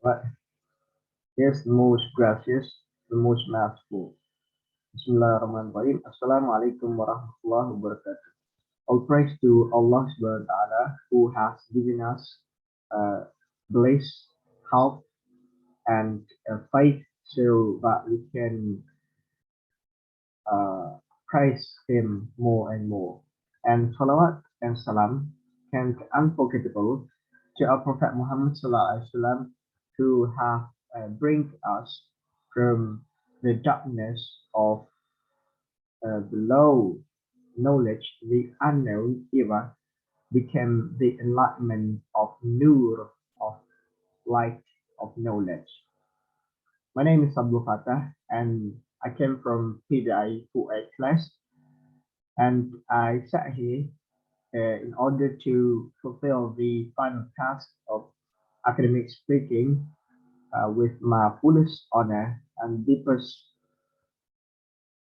What is the most gracious, the most merciful? Bismillahirrahmanirrahim. Assalamualaikum warahmatullahi wabarakatuh. All praise to Allah subhanahu wa ta'ala who has given us bliss, health, and faith so that we can uh, praise Him more and more. And salawat and salam can be unforgettable to our Prophet Muhammad sallallahu alaihi wasallam who have bring us from the darkness of the low knowledge, the unknown era, became the enlightenment of nur, of light, of knowledge. My name is Abdul Fattah, and I came from PBI 4A class, and I sat here in order to fulfill the final task of academic speaking with my fullest honor and deepest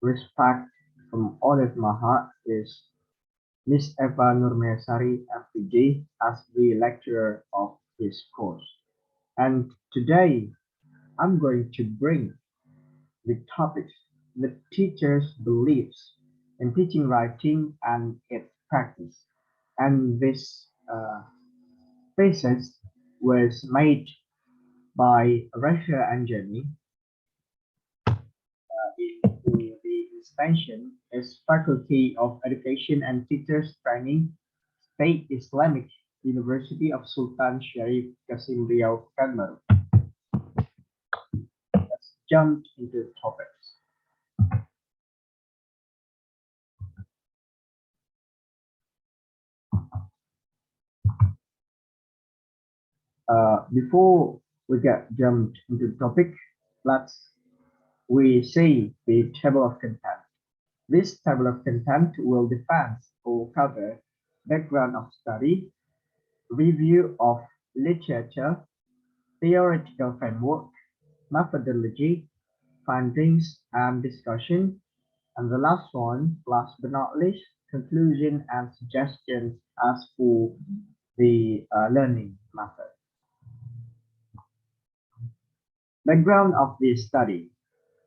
respect from all of my heart is Miss Eva Nurmesari FPG as the lecturer of this course. And today I'm going to bring the topics the teacher's beliefs in teaching writing and its practice. And this thesis was made by Russia and Germany in the extension is Faculty of Education and Teachers Training, State Islamic University of Sultan Sharif Qasim Riau, Kanmar. Let's jump into the topics. Before we get jumped into the topic, let's we see the table of content. This table of content will define or cover background of study, review of literature, theoretical framework, methodology, findings and discussion, and the last one, last but not least, conclusion and suggestions as for the learning method. Background of this study.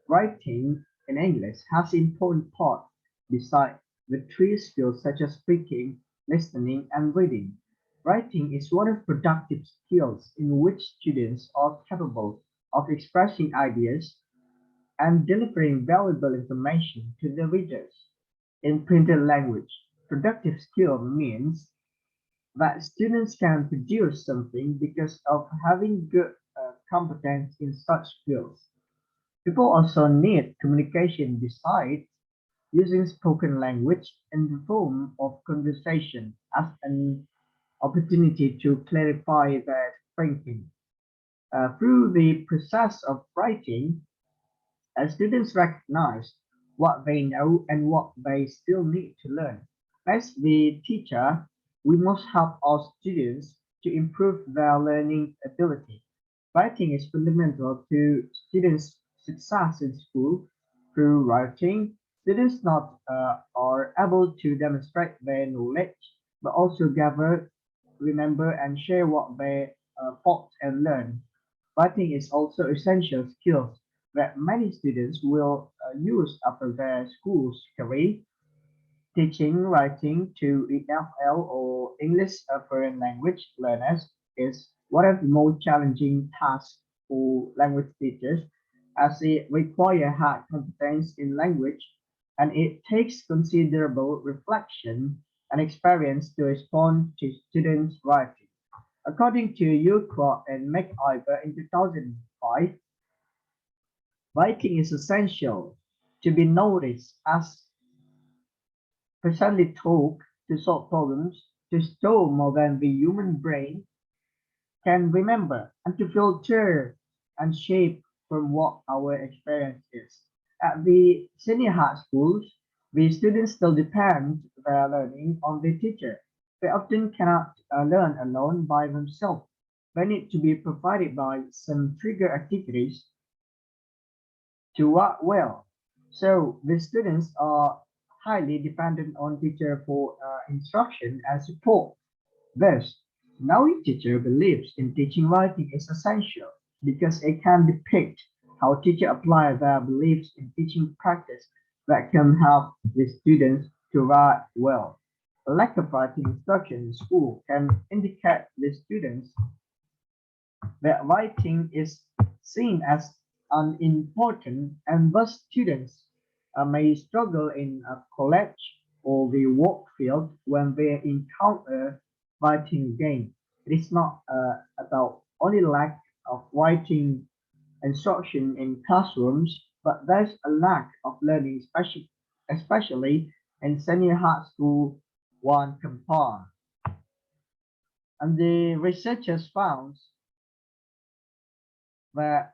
Writing in English has important part beside the three skills such as speaking, listening, and reading. Writing is one of productive skills in which students are capable of expressing ideas and delivering valuable information to the readers. In printed language, productive skill means that students can produce something because of having good competence in such skills. People also need communication besides using spoken language in the form of conversation as an opportunity to clarify their thinking. Through the process of writing, students recognize what they know and what they still need to learn. As the teacher, we must help our students to improve their learning ability. Writing is fundamental to students' success in school. Through writing, students not are able to demonstrate their knowledge, but also gather, remember, and share what they thought and learned. Writing is also essential skills that many students will use after their school's career. Teaching writing to EFL or English foreign language learners is one of the most challenging tasks for language teachers as it requires high competence in language and it takes considerable reflection and experience to respond to students' writing. According to Ukraw and McIver in 2005, writing is essential to be noticed as precisely talk to solve problems, to store more than the human brain can remember, and to filter and shape from what our experience is. At the senior high schools, the students still depend their learning on the teacher. They often cannot learn alone by themselves. They need to be provided by some trigger activities to work well. So the students are highly dependent on teacher for instruction and support. Thus, knowing teacher believes in teaching writing is essential. because it can depict how teachers apply their beliefs in teaching practice that can help the students to write well. A lack of writing instruction in school can indicate the students that writing is seen as unimportant, and thus students may struggle in a college or the work field when they encounter writing again. It is not about only lack of writing instruction in classrooms, but there's a lack of learning, especially in senior high school one compare. And the researchers found that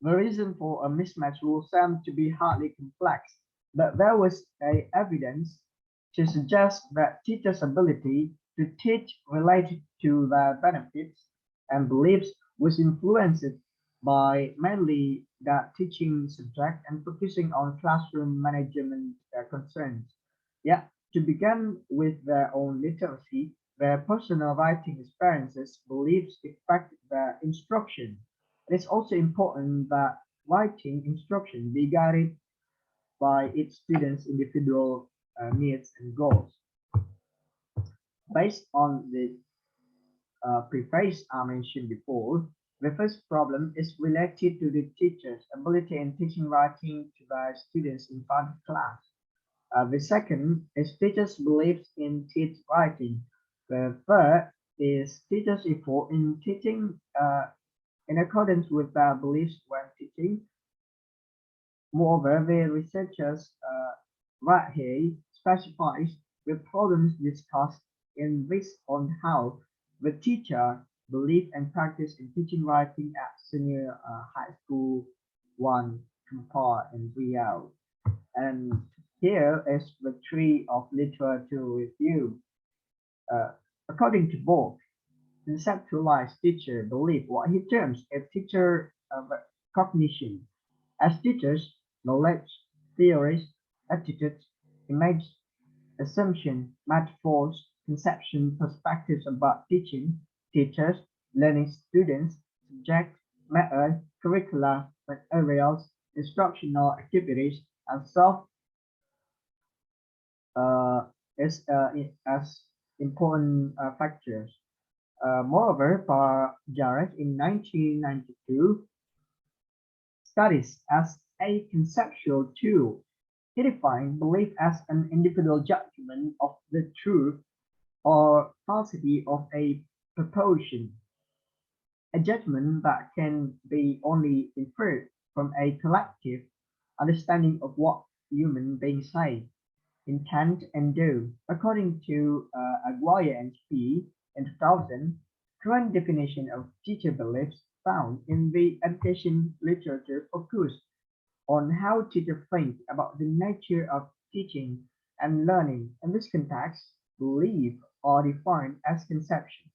the reason for a mismatch will seem to be hardly complex, but there was evidence to suggest that teachers' ability to teach related to their benefits and beliefs was influenced by mainly that teaching subject and focusing on classroom management concerns. Yeah, to begin with their own literacy, their personal writing experiences, beliefs affect their instruction. It is also important that writing instruction be guided by its students' individual needs and goals. Based on the preface I mentioned before, the first problem is related to the teacher's ability in teaching writing to their students in front of class. The second is teachers' beliefs in teach writing. The third is teachers' effort in teaching in accordance with their beliefs when teaching. Moreover, the researchers right here specifies the problems discussed in this on how the teacher believe and practice in teaching writing at senior high school one compare and real. And here is the tree of literature review. Uh, According to both, conceptualized teacher belief what he terms a teacher cognition. As teachers, knowledge, theories, attitudes, image, assumption, metaphors, conception, perspectives about teaching, teachers, learning students, subject, method, curricula, materials, instructional activities, and self uh, as important factors. Moreover, for Jarrett in 1992, studies as a conceptual tool. He defined belief as an individual judgment of the truth or falsity of a proposition, a judgment that can be only inferred from a collective understanding of what human beings say, intend, and do. According to Aguirre and Fee in 2000, current definition of teacher beliefs found in the education literature focus on how teachers think about the nature of teaching and learning. In this context, belief are defined as conceptions,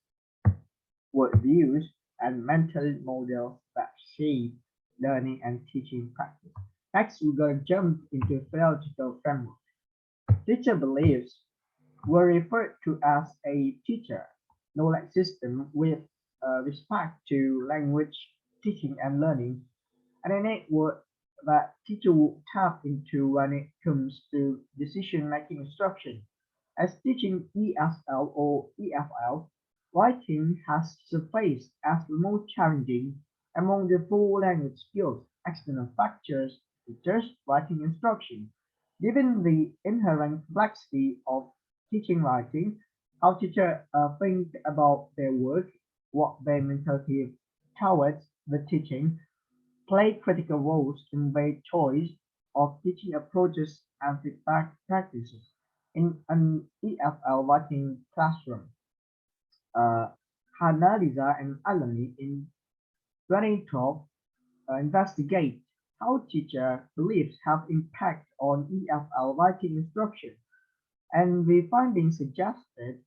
worldviews, and mental models that shape learning and teaching practice. Next, we're going to jump into theoretical framework. Teacher beliefs were referred to as a teacher knowledge system with respect to language, teaching, and learning, and a network that teacher would tap into when it comes to decision-making instruction. As teaching ESL or EFL, writing has surfaced as the most challenging among the four language skills. External factors teachers writing instruction. Given the inherent complexity of teaching writing, how teachers think about their work, what their mentality towards the teaching, play critical roles in their choice of teaching approaches and feedback practices. In an EFL writing classroom, uh, Hanaliza and Alani in 2012 investigate how teacher beliefs have impact on EFL writing instruction, and the findings suggested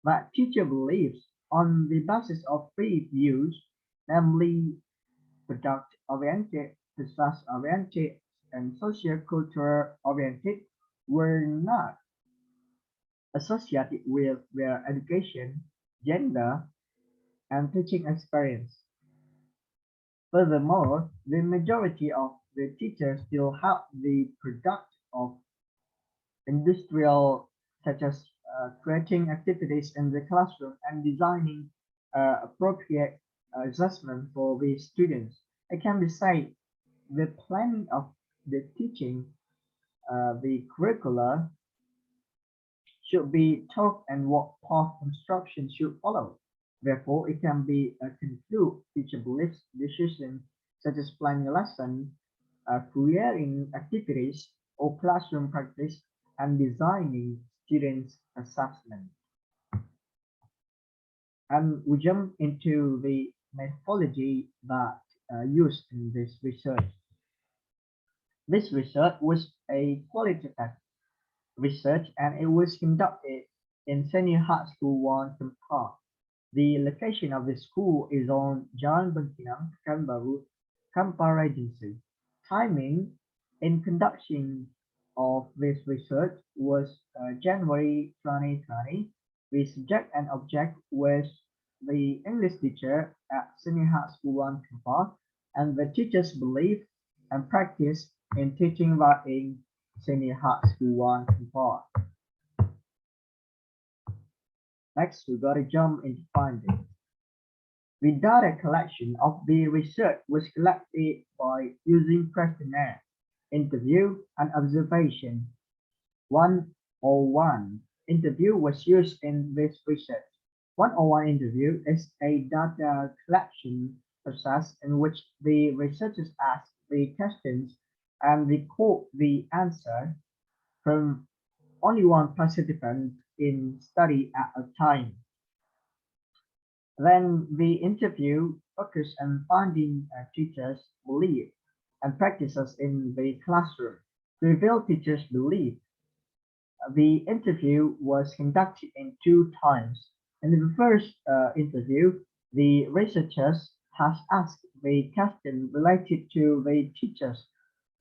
that teacher beliefs on the basis of three views, namely product-oriented, process-oriented, and socio-cultural oriented, were not associated with their education, gender, and teaching experience. Furthermore, the majority of the teachers still have the product of industrial, such as creating activities in the classroom and designing appropriate assessment for the students. It can be said the planning of the teaching, the curricula should be taught and what path instruction should follow. Therefore, it can be a conclude teacher believes decisions such as planning a lesson, creating activities or classroom practice, and designing students' assessment. And we jump into the methodology that used in this research. This research was a qualitative research and it was conducted in Senior High School 1 Kampar. The location of the school is on Jalan Bangkinang, Pekanbaru, Kampar Regency. Timing in conduction of this research was January 2020. The subject and object was the English teacher at Senior High School 1 Kampar and the teacher's belief and practice in teaching writing Senior High School 1 Kampar. Next, we got to jump into findings. The data collection of the research was collected by using questionnaire, interview, and observation. 101 interview was used in this research. 101 interview is a data collection process in which the researchers ask the questions and record the answer from only one participant in study at a time. Then the interview focused on finding teachers' belief and practices in the classroom. To reveal teachers' belief, the interview was conducted in two times. In the first interview, the researchers has asked the question related to the teacher's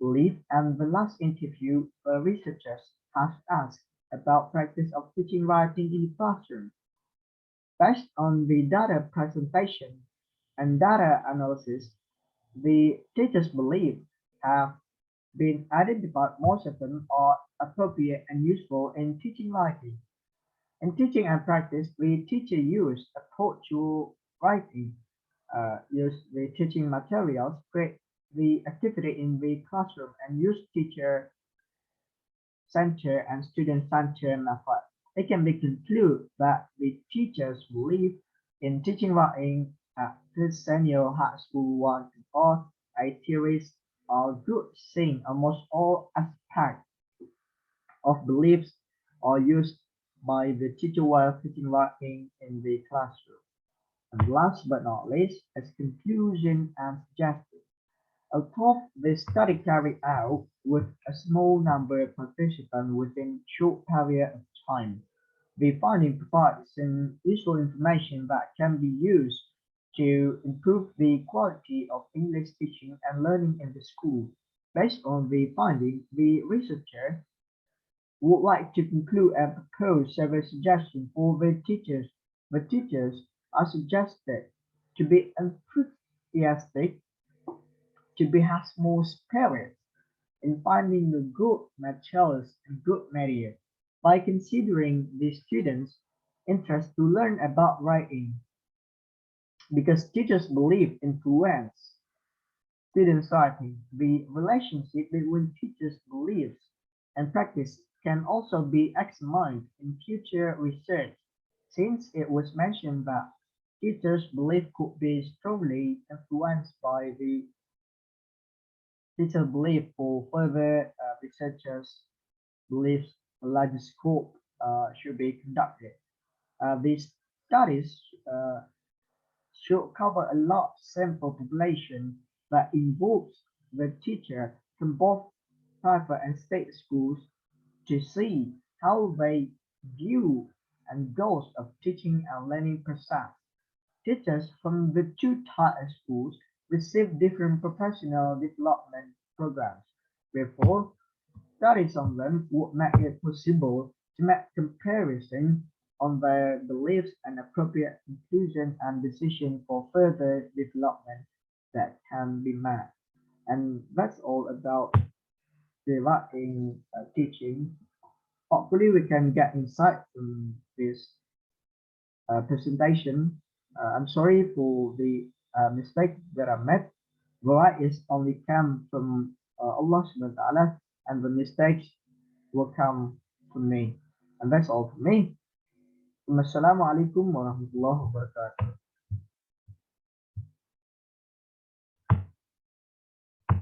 belief, and the last interview, the researchers has asked about practice of teaching writing in the classroom. Based on the data presentation and data analysis, the teachers' beliefs have been identified. Most of them are appropriate and useful in teaching writing. In teaching and practice, the teacher used approach to writing, use the teaching materials, create the activity in the classroom, and use teacher center and student center method. It can be concluded that the teachers believe in teaching writing at this senior high school 1 to 4 a theories are good saying almost all aspects of beliefs are used by the teacher while teaching writing in the classroom. And last but not least, as conclusion and suggestion. Although the study carried out with a small number of participants within a short period of time, the finding provides some useful information that can be used to improve the quality of English teaching and learning in the school. Based on the finding, the researcher would like to conclude and propose several suggestions for the teachers. The teachers are suggested to be enthusiastic, to be have more spirit in finding the good materials and good media by considering the students' interest to learn about writing, because teachers believe influence students' writing. The relationship between teachers' beliefs and practice can also be examined in future research, since it was mentioned that teachers' belief could be strongly influenced by the teacher belief for further researchers' beliefs a larger scope should be conducted. These studies should cover a large sample population that involves the teacher from both private and state schools to see how they view and goals of teaching and learning process. Teachers from the two types of schools receive different professional development programs. Therefore, studies on them would make it possible to make comparison on their beliefs and appropriate conclusion and decision for further development that can be met. And that's all about the writing teaching. Hopefully, we can get insight from this presentation. I'm sorry for the mistake that I made. Right is only come from Allah subhanahu wa ta'ala, and the mistakes will come from me. And that's all from me. Wassalamu alaikum warahmatullahi wabarakatuh.